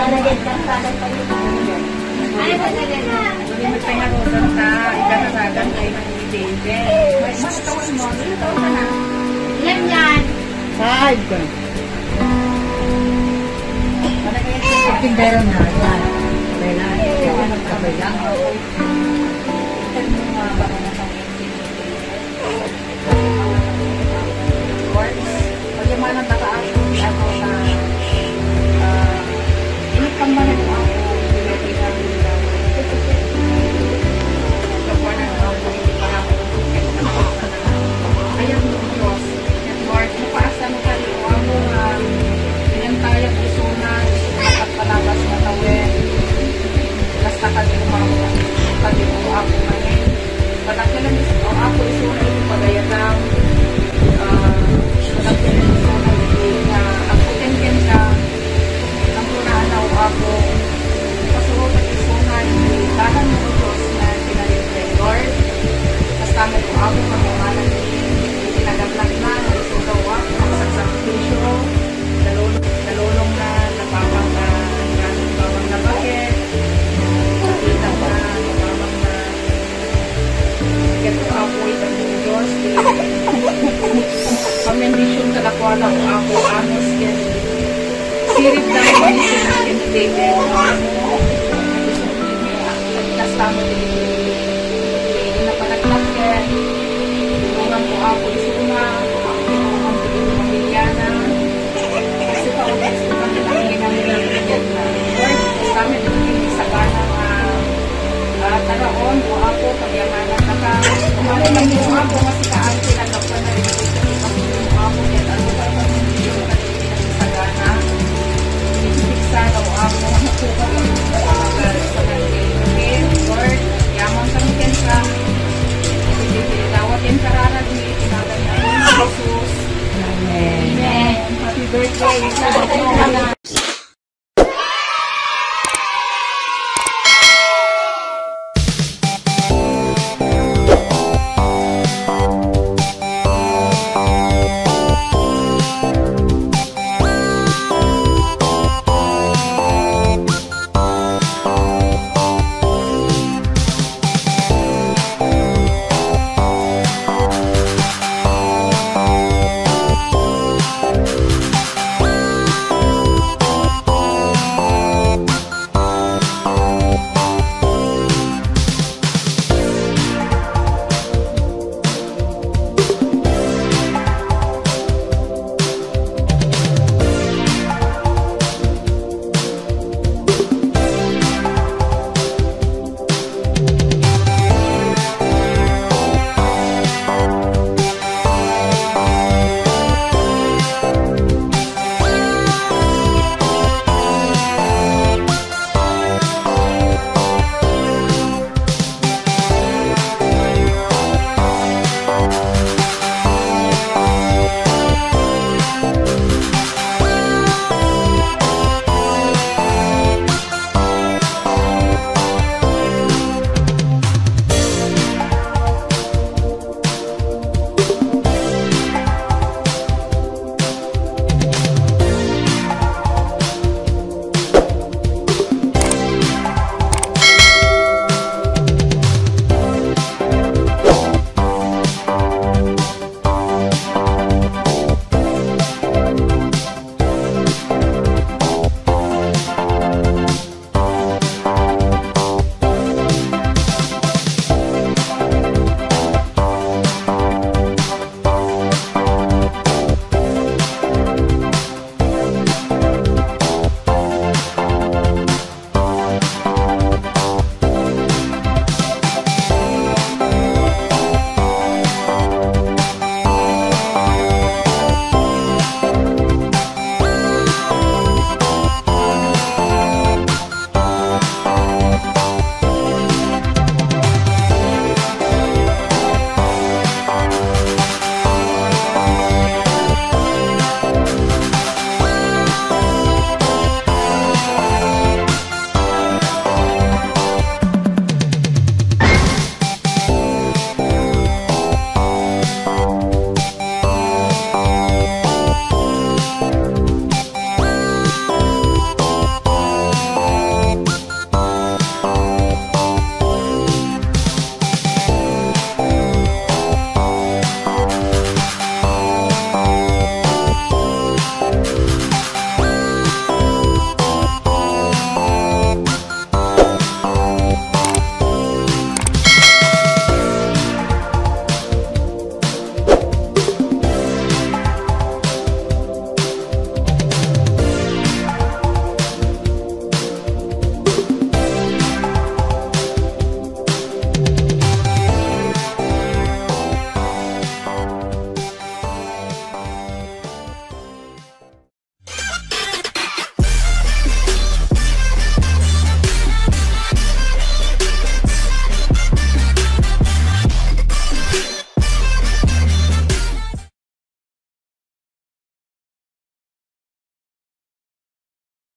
Nalagyan ka sa akin pa yun. Ay, nalagyan na. Hindi mo pinarusan ta. Ikanasagan kayo ng baby. Mas tawin mo. Ito ka na. Ilan yan? 5. Nalagyan ka sa tindero na. Yan. Kailangan ito ang magkabayang. Ito mo mga baka na sa bagaimana baka ako ako na ini kembali ako tidak kepada aku para ayam Diyos Lord mapaasa mo kali ako dengan tayo pusuna at palabas na tawin basta kali mo ako ngayon pagkakalan ako isuna ito pagayatang ako ken ka ang punanaw ako pasuot at isungan tahan mo Diyos na pinalipay Lord mas tamit ko ako pagmamalan pinagablang na nagsugaw ako nagsasakrisyo nalulong na napapang na bawang na bakit nakita na napapang na gato ako itang Diyos pamendisyon sa lakwala ko ako amos yan sirip na pamendisyon na kinitable nastamo din na panaglag yan tulungan ko ako isuna tulungan ko din pamilyana kasi pa ulit ko kami namin nalagyan na Lord kami din sa kanang taraon ko ako pagyamanan na ka kumalang mo ako kasi kaan pinagapwa na rin ako yan ano ba ito sa gana isiksa daw ako makuha ko sa naging Lord yaman kami ken ka dawatin karana din tinagan na Jesus Amen Happy birthday